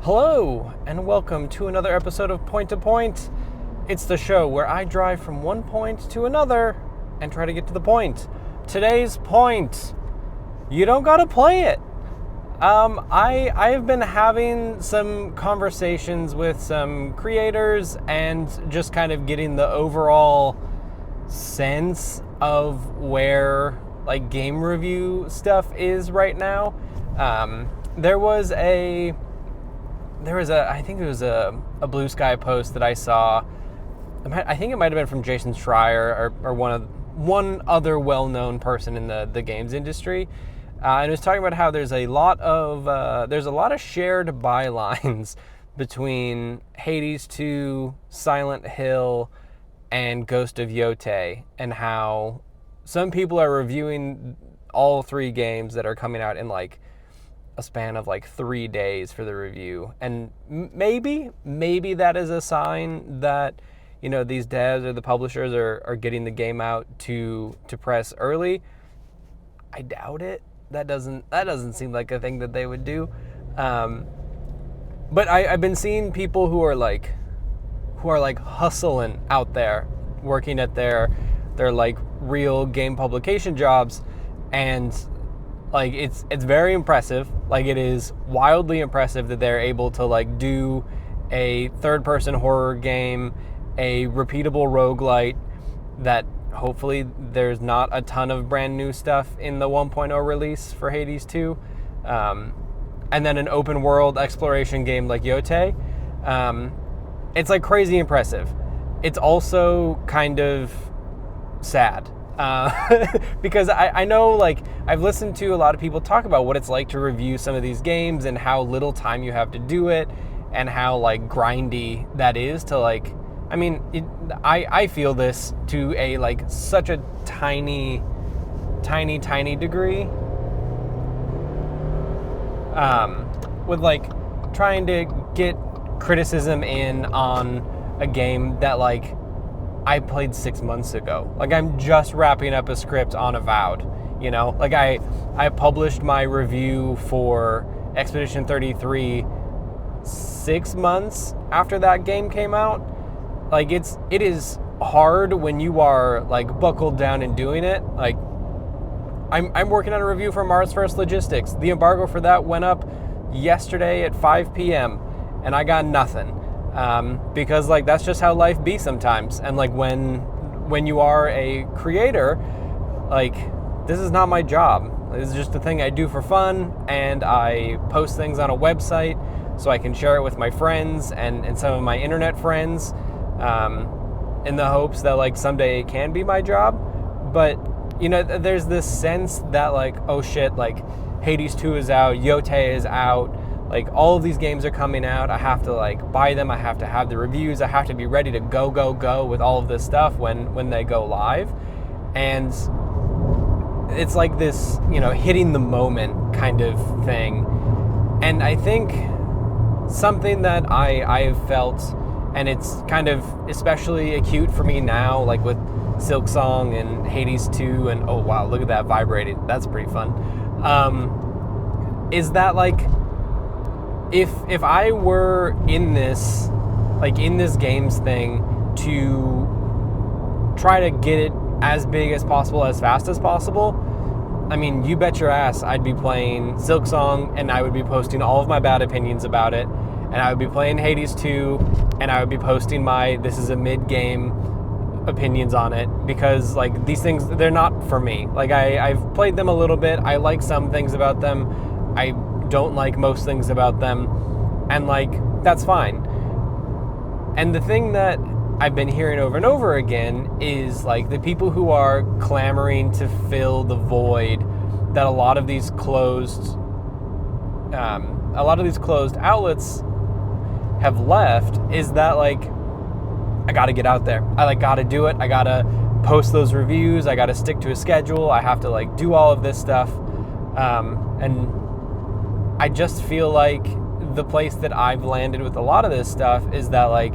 Hello, and welcome to another episode of Point to Point. It's the show where I drive from one point to another and try to get to the point. Today's point, you don't gotta play it. I have been having some conversations with some creators and just kind of getting the overall sense of where like game review stuff is right now. There was I think it was a Blue Sky post that I saw. I think it might have been from Jason Schreier or one other well-known person in the games industry, and it was talking about how there's a lot of shared bylines between Hades 2, Silent Hill, and Ghost of Yotei, and how some people are reviewing all three games that are coming out in like a span of like 3 days for the review. And maybe that is a sign that, you know, these devs or the publishers are getting the game out to press early. I doubt it. That doesn't seem like a thing that they would do. But I've been seeing people who are like hustling out there, working at their like real game publication jobs, and like it's very impressive. Like, it is wildly impressive that they're able to like do a third-person horror game, a repeatable roguelite that hopefully there's not a ton of brand new stuff in the 1.0 release for Hades 2, and then an open world exploration game like Yotei. It's like crazy impressive. It's also kind of sad. Because I know, like, I've listened to a lot of people talk about what it's like to review some of these games and how little time you have to do it and how like grindy that is to like, I mean, I feel this to a like such a tiny degree, with like trying to get criticism in on a game that like I played 6 months ago. Like, I'm just wrapping up a script on Avowed, you know? Like, I published my review for Expedition 33 6 months after that game came out. Like, it is hard when you are, like, buckled down and doing it. Like, I'm working on a review for Mars First Logistics. The embargo for that went up yesterday at 5 p.m., and I got nothing. Because like that's just how life be sometimes, and like when you are a creator, like this is not my job. This is just a thing I do for fun, and I post things on a website so I can share it with my friends and some of my internet friends, in the hopes that like someday it can be my job. But you know, there's this sense that like, oh shit, like Hades 2 is out, Yotei is out. Like, all of these games are coming out. I have to like buy them. I have to have the reviews. I have to be ready to go with all of this stuff when they go live. And it's like this, you know, hitting the moment kind of thing. And I think something that I've felt, and it's kind of especially acute for me now, like with Silksong and Hades 2, and oh wow, look at that vibrating. That's pretty fun. Is that like, if I were in this games thing to try to get it as big as possible, as fast as possible, I mean, you bet your ass I'd be playing Silksong, and I would be posting all of my bad opinions about it, and I would be playing Hades 2, and I would be posting my this is a mid-game opinions on it, because like these things, they're not for me. Like I've played them a little bit. I like some things about them. I don't like most things about them, and like that's fine. And the thing that I've been hearing over and over again is like the people who are clamoring to fill the void that a lot of these closed outlets have left, is that like I gotta get out there. I like gotta do it. I gotta post those reviews. I gotta stick to a schedule. I have to like do all of this stuff, and I just feel like the place that I've landed with a lot of this stuff is that like,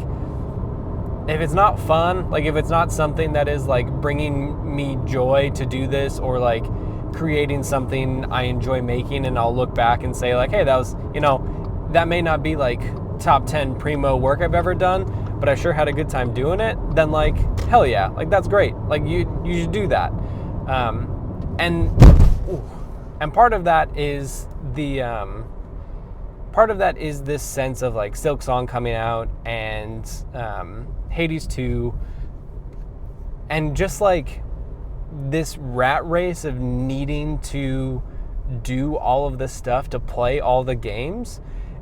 if it's not fun, like if it's not something that is like bringing me joy to do this, or like creating something I enjoy making, and I'll look back and say like, hey, that was, you know, that may not be like top 10 primo work I've ever done, but I sure had a good time doing it, then like, hell yeah, like that's great. Like you should do that. And part of that is this sense of like Silk Song coming out and Hades 2, and just like this rat race of needing to do all of this stuff to play all the games,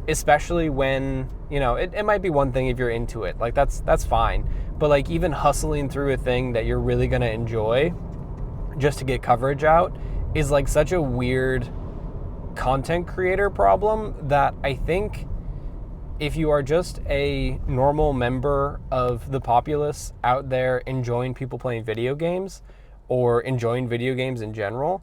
especially when, it might be one thing if you're into it, like that's fine, but like even hustling through a thing that you're really gonna enjoy just to get coverage out is like such a weird content creator problem that I think if you are just a normal member of the populace out there enjoying people playing video games or enjoying video games in general,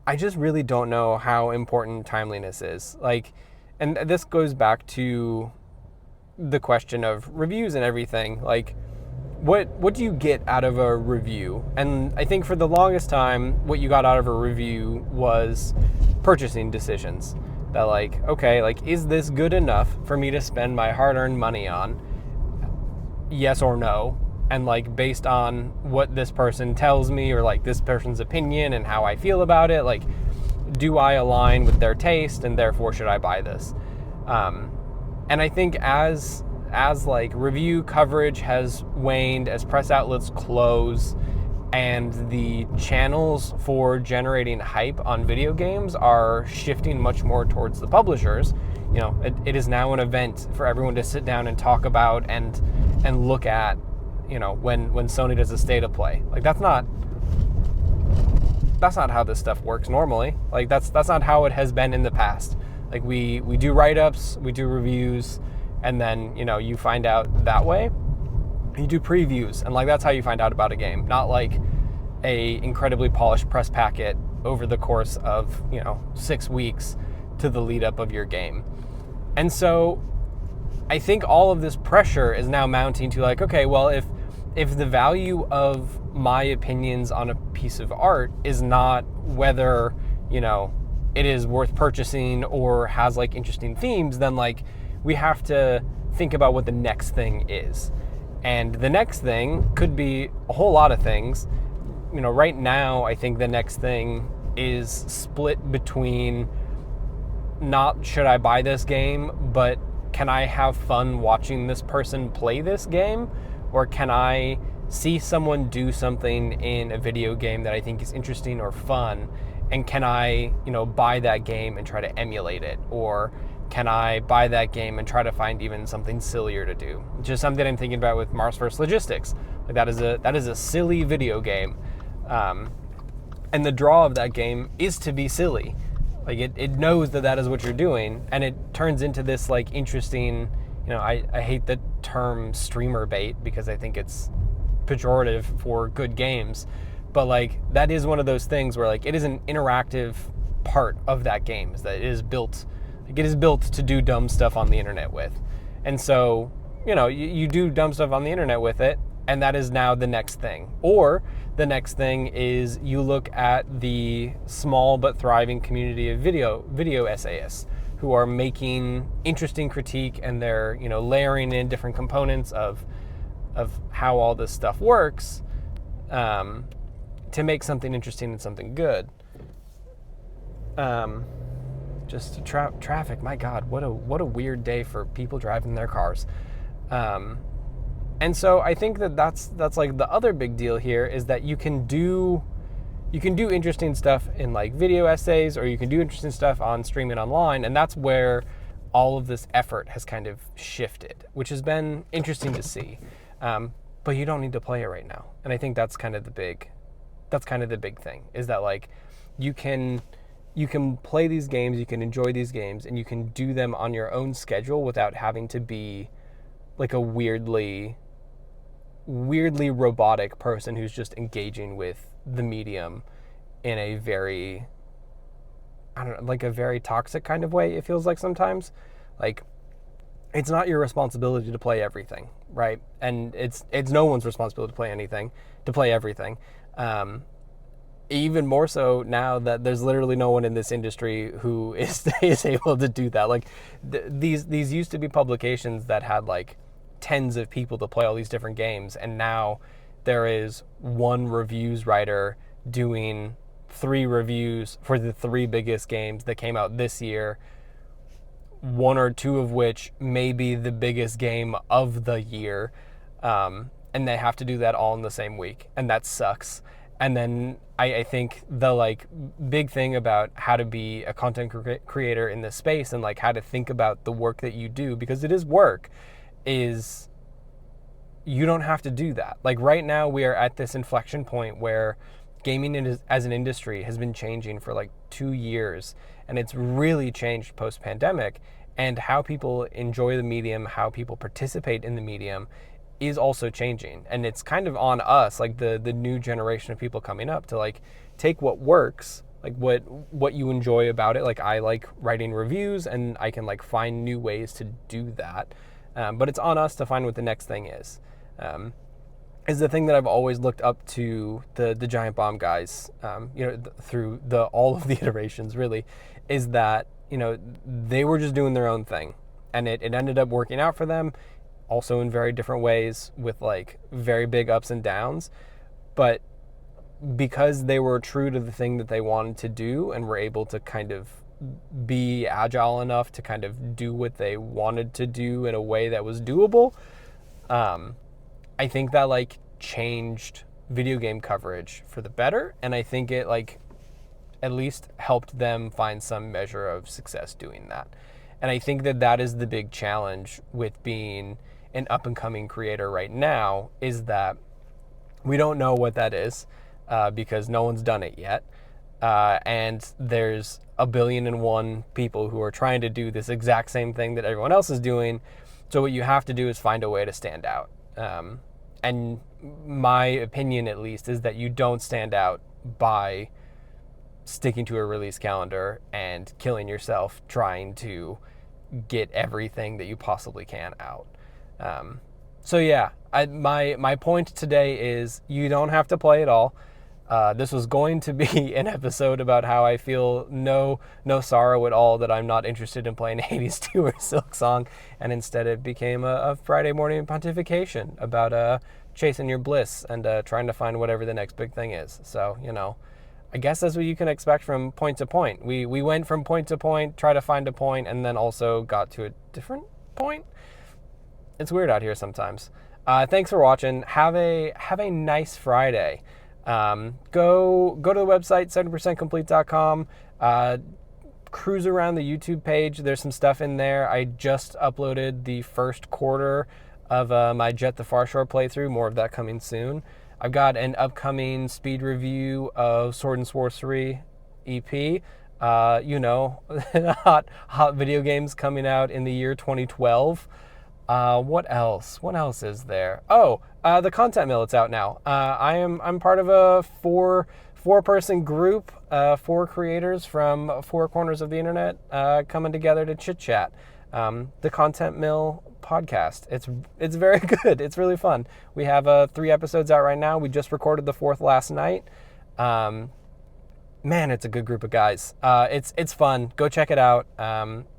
I just really don't know how important timeliness is. Like, and this goes back to the question of reviews and everything. Like, what do you get out of a review? And I think for the longest time, what you got out of a review was purchasing decisions. That like, okay, like, is this good enough for me to spend my hard-earned money on? Yes or no? And like, based on what this person tells me, or like this person's opinion and how I feel about it, like, do I align with their taste, and therefore should I buy this? And I think as like review coverage has waned, as press outlets close, and the channels for generating hype on video games are shifting much more towards the publishers, it is now an event for everyone to sit down and talk about and look at. When Sony does a state of play, like that's not how this stuff works normally. Like that's not how it has been in the past. Like we do write-ups, we do reviews, and then you find out that way. You do previews, and like that's how you find out about a game, not like a incredibly polished press packet over the course of 6 weeks to the lead up of your game. And so I think all of this pressure is now mounting to like, okay, well, if the value of my opinions on a piece of art is not whether, it is worth purchasing or has like interesting themes, then like we have to think about what the next thing is. And the next thing could be a whole lot of things. Right now, I think the next thing is split between not should I buy this game, but can I have fun watching this person play this game? Or can I see someone do something in a video game that I think is interesting or fun? And can I, buy that game and try to emulate it? Or can I buy that game and try to find even something sillier to do? Which is something I'm thinking about with Mars vs. Logistics. Like that is a silly video game. And the draw of that game is to be silly. Like it knows that is what you're doing, and it turns into this like interesting, I hate the term streamer bait because I think it's pejorative for good games, but like that is one of those things where like it is an interactive part of that game, is that it is built to do dumb stuff on the internet with. And so, you do dumb stuff on the internet with it, and that is now the next thing. Or the next thing is you look at the small but thriving community of video essayists who are making interesting critique, and they're, layering in different components of how all this stuff works to make something interesting and something good. Just traffic, my God, what a weird day for people driving their cars. And so I think that's like the other big deal here, is that you can do interesting stuff in like video essays, or you can do interesting stuff on streaming online, and that's where all of this effort has kind of shifted, which has been interesting to see. But you don't need to play it right now, and I think that's kind of the big thing, is that like you can play these games, you can enjoy these games, and you can do them on your own schedule without having to be like a weirdly robotic person who's just engaging with the medium in a very, like a very toxic kind of way, it feels like sometimes. Like, it's not your responsibility to play everything, right? And it's no one's responsibility to play everything. even more so now that there's literally no one in this industry who is able to do that. Like these used to be publications that had like tens of people to play all these different games, and now there is one reviews writer doing 3 reviews for the 3 biggest games that came out this year, 1 or 2 of which may be the biggest game of the year, and they have to do that all in the same week, and that sucks. And then I think the like big thing about how to be a content creator in this space and like how to think about the work that you do, because it is work, is you don't have to do that. Like right now we are at this inflection point where gaming as an industry has been changing for like 2 years, and it's really changed post-pandemic, and how people enjoy the medium, how people participate in the medium is also changing. And it's kind of on us, like the new generation of people coming up, to like take what works, like what you enjoy about it. Like I like writing reviews, and I can like find new ways to do that, but it's on us to find what the next thing is. Is the thing that I've always looked up to the Giant Bomb guys, through all of the iterations really, is that, they were just doing their own thing, and it ended up working out for them, also in very different ways with like very big ups and downs. But because they were true to the thing that they wanted to do and were able to kind of be agile enough to kind of do what they wanted to do in a way that was doable, I think that like changed video game coverage for the better, and I think it like at least helped them find some measure of success doing that. And I think that is the big challenge with being an up and coming creator right now, is that we don't know what that is, because no one's done it yet, and there's 1,000,000,001 people who are trying to do this exact same thing that everyone else is doing. So what you have to do is find a way to stand out. And my opinion, at least, is that you don't stand out by sticking to a release calendar and killing yourself trying to get everything that you possibly can out. So yeah, my point today is you don't have to play it all. This was going to be an episode about how I feel no sorrow at all that I'm not interested in playing Hades 2 or Silksong, and instead it became a Friday morning pontification about chasing your bliss and trying to find whatever the next big thing is. So, I guess that's what you can expect from point to point. We went from point to point, try to find a point, and then also got to a different point. It's weird out here sometimes. Thanks for watching. Have a nice Friday. Go to the website 70percentcomplete.com. Cruise around the YouTube page. There's some stuff in there. I just uploaded the first quarter of my Jet the Far Shore playthrough. More of that coming soon. I've got an upcoming speed review of Sword and Sorcery EP. Hot video games coming out in the year 2012. What else? What else is there? Oh, the Content Mill. It's out now. I'm part of a four-person group, 4 creators from 4 corners of the internet, coming together to chit chat. The Content Mill podcast. It's very good. It's really fun. We have 3 episodes out right now. We just recorded the 4th last night. Man, it's a good group of guys. It's fun. Go check it out.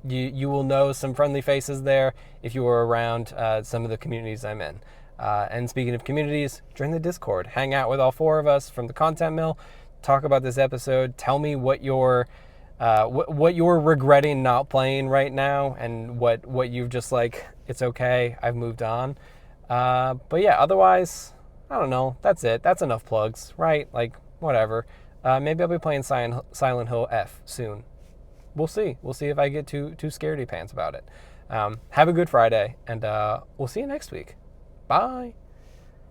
You will know some friendly faces there if you were around some of the communities I'm in. And speaking of communities, join the Discord. Hang out with all 4 of us from the Content Mill. Talk about this episode. Tell me what you're regretting not playing right now, and what you've just like, it's okay, I've moved on. But yeah, otherwise, I don't know. That's it. That's enough plugs, right? Like, whatever. Maybe I'll be playing Silent Hill F soon. We'll see. We'll see if I get too scaredy pants about it. Have a good Friday, and we'll see you next week. Bye.